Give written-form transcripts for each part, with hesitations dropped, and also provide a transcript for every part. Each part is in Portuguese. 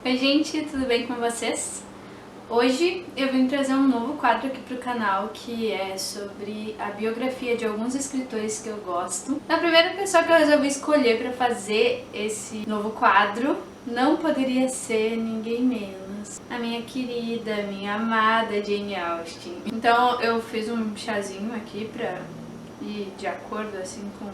Oi gente, tudo bem com vocês? Hoje eu vim trazer um novo quadro aqui pro canal que é sobre a biografia de alguns escritores que eu gosto. A primeira pessoa que eu resolvi escolher para fazer esse novo quadro não poderia ser ninguém menos a minha querida, minha amada Jane Austen. Então eu fiz um chazinho aqui pra ir de acordo assim com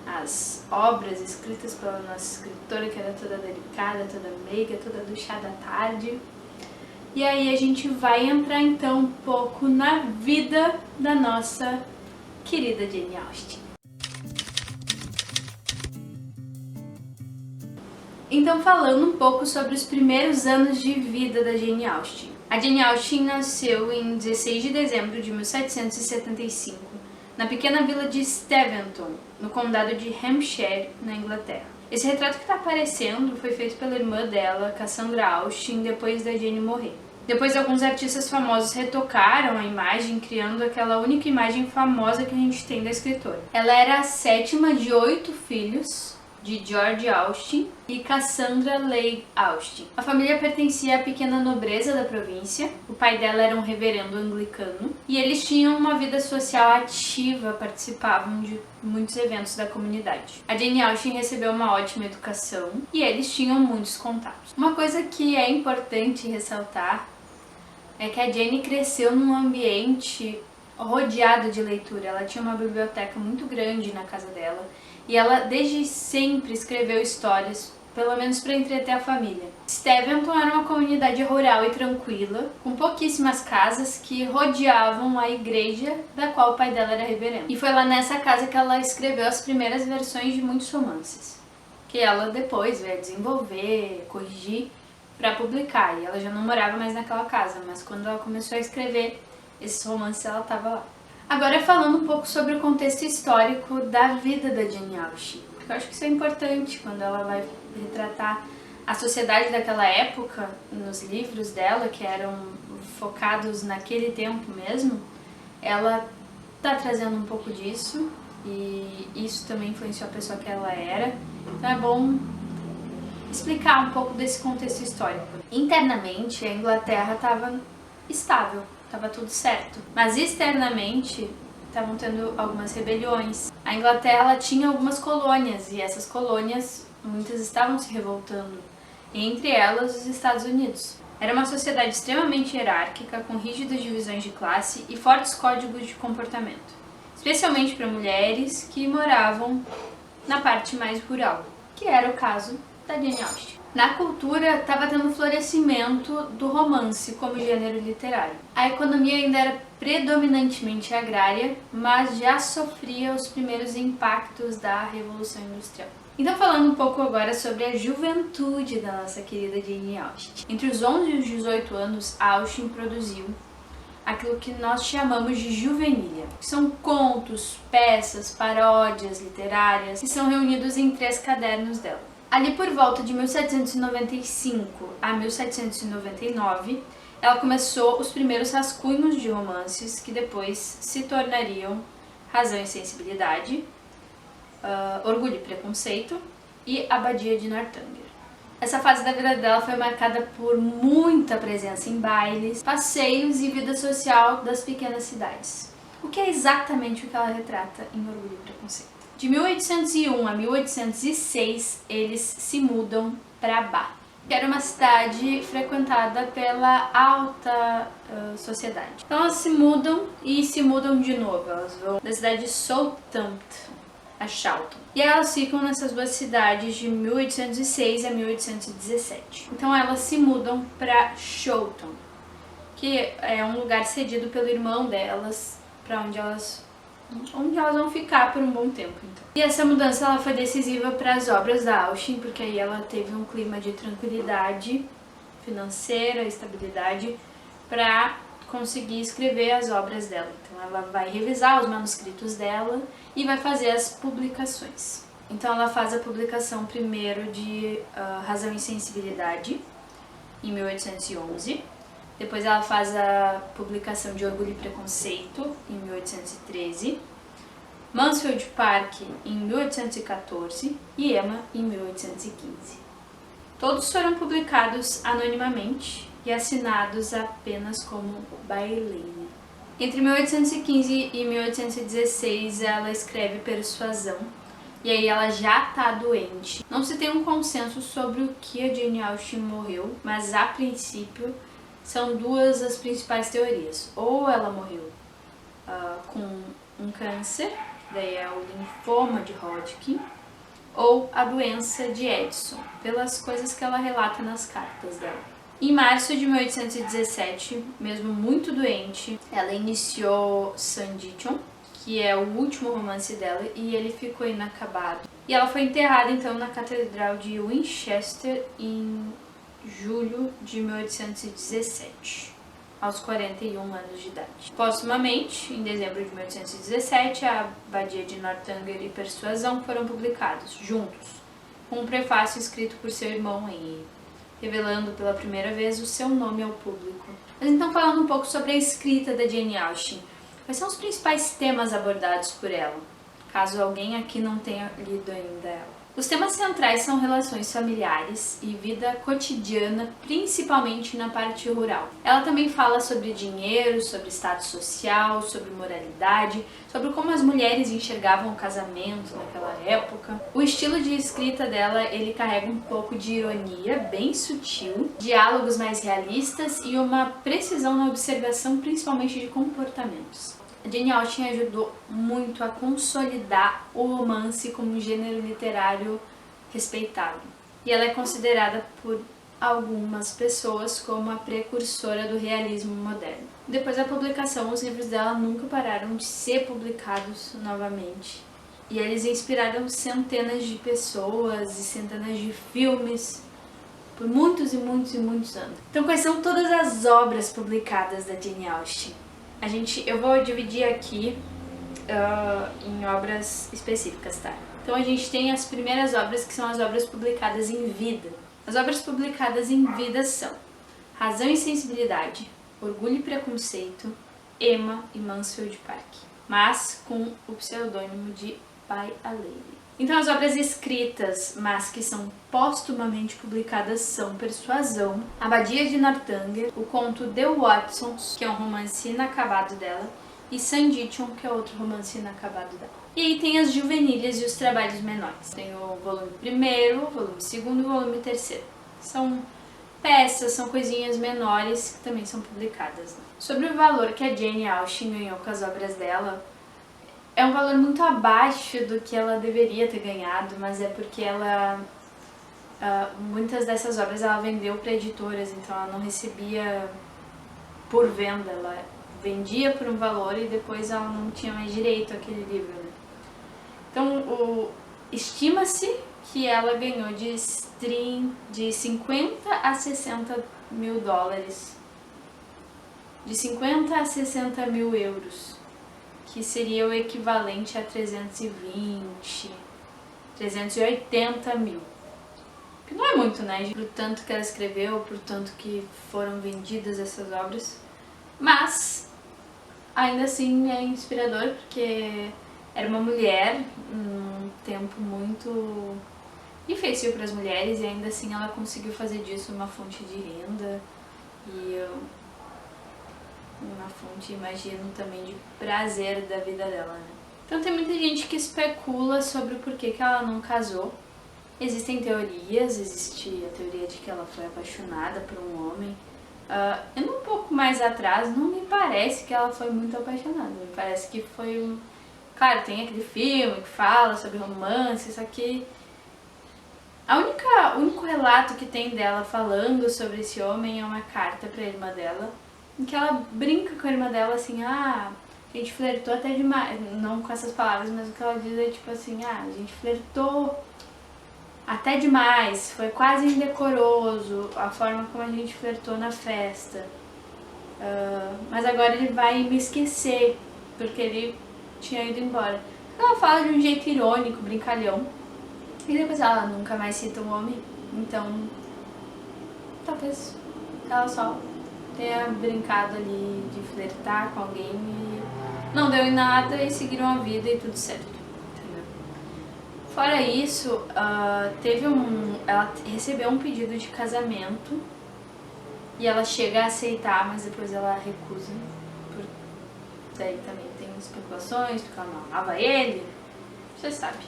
as obras escritas pela nossa escritora, que era toda delicada, toda meiga, toda do chá da tarde. E aí a gente vai entrar então um pouco na vida da nossa querida Jane Austen. Então, falando um pouco sobre os primeiros anos de vida da Jane Austen. A Jane Austen nasceu em 16 de dezembro de 1775, na pequena vila de Steventon, no condado de Hampshire, na Inglaterra. Esse retrato que está aparecendo foi feito pela irmã dela, Cassandra Austen, depois da Jane morrer. Depois, alguns artistas famosos retocaram a imagem, criando aquela única imagem famosa que a gente tem da escritora. Ela era a sétima de 8 filhos, de George Austen e Cassandra Leigh Austen. A família pertencia à pequena nobreza da província, o pai dela era um reverendo anglicano, e eles tinham uma vida social ativa, participavam de muitos eventos da comunidade. A Jane Austen recebeu uma ótima educação e eles tinham muitos contatos. Uma coisa que é importante ressaltar é que a Jane cresceu num ambiente rodeado de leitura. Ela tinha uma biblioteca muito grande na casa dela e ela desde sempre escreveu histórias, pelo menos para entreter a família. Steventon era uma comunidade rural e tranquila, com pouquíssimas casas que rodeavam a igreja da qual o pai dela era reverendo. E foi lá nessa casa que ela escreveu as primeiras versões de muitos romances, que ela depois veio desenvolver, corrigir para publicar. E ela já não morava mais naquela casa, mas quando ela começou a escrever esses romances ela estava lá. Agora falando um pouco sobre o contexto histórico da vida da Jane Austen, porque eu acho que isso é importante quando ela vai retratar a sociedade daquela época nos livros dela, que eram focados naquele tempo mesmo. Ela tá trazendo um pouco disso e isso também influenciou a pessoa que ela era, então é bom explicar um pouco desse contexto histórico. Internamente, a Inglaterra estava estável, estava tudo certo, mas externamente estavam tendo algumas rebeliões. A Inglaterra ela tinha algumas colônias e essas colônias, muitas estavam se revoltando, entre elas os Estados Unidos. Era uma sociedade extremamente hierárquica, com rígidas divisões de classe e fortes códigos de comportamento, especialmente para mulheres que moravam na parte mais rural, que era o caso da Jane Austen. Na cultura, estava tendo um florescimento do romance como gênero literário. A economia ainda era predominantemente agrária, mas já sofria os primeiros impactos da Revolução Industrial. Então, falando um pouco agora sobre a juventude da nossa querida Jane Austen. Entre os 11 e os 18 anos, Austen produziu aquilo que nós chamamos de juvenília, que são contos, peças, paródias literárias, que são reunidos em 3 cadernos dela. Ali por volta de 1795 a 1799, ela começou os primeiros rascunhos de romances que depois se tornariam Razão e Sensibilidade, Orgulho e Preconceito e Abadia de Northanger. Essa fase da vida dela foi marcada por muita presença em bailes, passeios e vida social das pequenas cidades, o que é exatamente o que ela retrata em Orgulho e Preconceito. De 1801 a 1806, eles se mudam para Bath, que era uma cidade frequentada pela alta sociedade. Então elas se mudam e se mudam de novo. Elas vão da cidade de Southampton a Charlton. E elas ficam nessas duas cidades de 1806 a 1817. Então elas se mudam para Chawton, que é um lugar cedido pelo irmão delas, para onde elas vão ficar por um bom tempo. Então. E essa mudança ela foi decisiva para as obras da Austen, porque aí ela teve um clima de tranquilidade financeira, estabilidade, para conseguir escrever as obras dela. Então ela vai revisar os manuscritos dela e vai fazer as publicações. Então ela faz a publicação primeiro de Razão e Sensibilidade, em 1811. Depois ela faz a publicação de Orgulho e Preconceito, em 1813, Mansfield Park, em 1814 e Emma, em 1815. Todos foram publicados anonimamente e assinados apenas como Bailene. Entre 1815 e 1816 ela escreve Persuasão, e aí ela já tá doente. Não se tem um consenso sobre o que a Jane Austen morreu, mas a princípio são duas as principais teorias. Ou ela morreu com um câncer, daí é o linfoma de Hodgkin, ou a doença de Edison, pelas coisas que ela relata nas cartas dela. Em março de 1817, mesmo muito doente, ela iniciou Sanditon, que é o último romance dela, e ele ficou inacabado. E ela foi enterrada então na Catedral de Winchester em julho de 1817, aos 41 anos de idade. Póstumamente, em dezembro de 1817, a Abadia de Northanger e Persuasão foram publicados juntos, com um prefácio escrito por seu irmão Henry, revelando pela primeira vez o seu nome ao público. Mas então, falando um pouco sobre a escrita da Jane Austen, quais são os principais temas abordados por ela, caso alguém aqui não tenha lido ainda ela? Os temas centrais são relações familiares e vida cotidiana, principalmente na parte rural. Ela também fala sobre dinheiro, sobre status social, sobre moralidade, sobre como as mulheres enxergavam o casamento naquela época. O estilo de escrita dela, ele carrega um pouco de ironia, bem sutil, diálogos mais realistas e uma precisão na observação, principalmente de comportamentos. A Jane Austen ajudou muito a consolidar o romance como um gênero literário respeitado. E ela é considerada por algumas pessoas como a precursora do realismo moderno. Depois da publicação, os livros dela nunca pararam de ser publicados novamente. E eles inspiraram centenas de pessoas e centenas de filmes por muitos e muitos e muitos anos. Então, quais são todas as obras publicadas da Jane Austen? Eu vou dividir aqui em obras específicas, tá? Então a gente tem as primeiras obras, que são as obras publicadas em vida. As obras publicadas em vida são Razão e Sensibilidade, Orgulho e Preconceito, Emma e Mansfield Park, mas com o pseudônimo de By a Lady. Então as obras escritas, mas que são póstumamente publicadas, são Persuasão, Abadia de Northanger, o conto The Watsons, que é um romance inacabado dela, e Sanditon, que é outro romance inacabado dela. E aí tem as juvenílias e os trabalhos menores. Tem o volume 1º, o volume 2º e o volume 3º. São peças, são coisinhas menores que também são publicadas, né? Sobre o valor que a Jane Austen ganhou com as obras dela, é um valor muito abaixo do que ela deveria ter ganhado, mas é porque ela muitas dessas obras ela vendeu para editoras, então ela não recebia por venda, ela vendia por um valor e depois ela não tinha mais direito àquele livro, né? Então, estima-se que ela ganhou de 50 a 60 mil dólares, de 50 a 60 mil euros, que seria o equivalente a 380 mil. Que não é muito, né? Pro tanto que ela escreveu, pro tanto que foram vendidas essas obras. Mas, ainda assim, é inspirador, porque era uma mulher num tempo muito difícil para as mulheres, e ainda assim ela conseguiu fazer disso uma fonte de renda e uma fonte, imagino, também de prazer da vida dela, né? Então tem muita gente que especula sobre o porquê que ela não casou. Existem teorias, existe a teoria de que ela foi apaixonada por um homem. Indo um pouco mais atrás, não me parece que ela foi muito apaixonada, me parece que foi Claro, tem aquele filme que fala sobre romance, só que o único relato que tem dela falando sobre esse homem é uma carta pra irmã dela, em que ela brinca com a irmã dela assim, a gente flertou até demais, não com essas palavras, mas o que ela diz é tipo assim, a gente flertou até demais, foi quase indecoroso a forma como a gente flertou na festa, mas agora ele vai me esquecer, porque ele tinha ido embora. Ela fala de um jeito irônico, brincalhão, e depois ela nunca mais cita um homem, então talvez ela só tenha brincado ali de flertar com alguém e não deu em nada e seguiram a vida e tudo certo. Entendeu? Fora isso, ela recebeu um pedido de casamento e ela chega a aceitar, mas depois ela recusa. Daí também tem especulações, porque ela não amava ele, você sabe.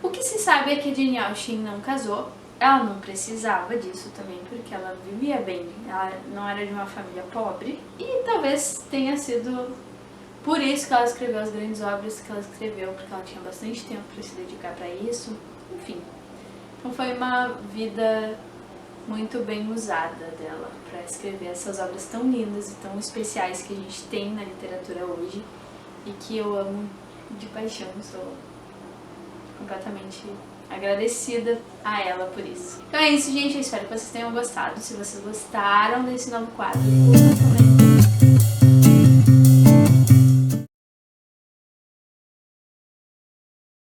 O que se sabe é que a Jane Austen não casou. Ela não precisava disso também, porque ela vivia bem. Ela não era de uma família pobre. E talvez tenha sido por isso que ela escreveu as grandes obras que ela escreveu, porque ela tinha bastante tempo para se dedicar para isso. Enfim. Então foi uma vida muito bem usada dela para escrever essas obras tão lindas e tão especiais que a gente tem na literatura hoje e que eu amo de paixão. Sou completamente agradecida a ela por isso. Então é isso, gente. Eu espero que vocês tenham gostado. Se vocês gostaram desse novo quadro,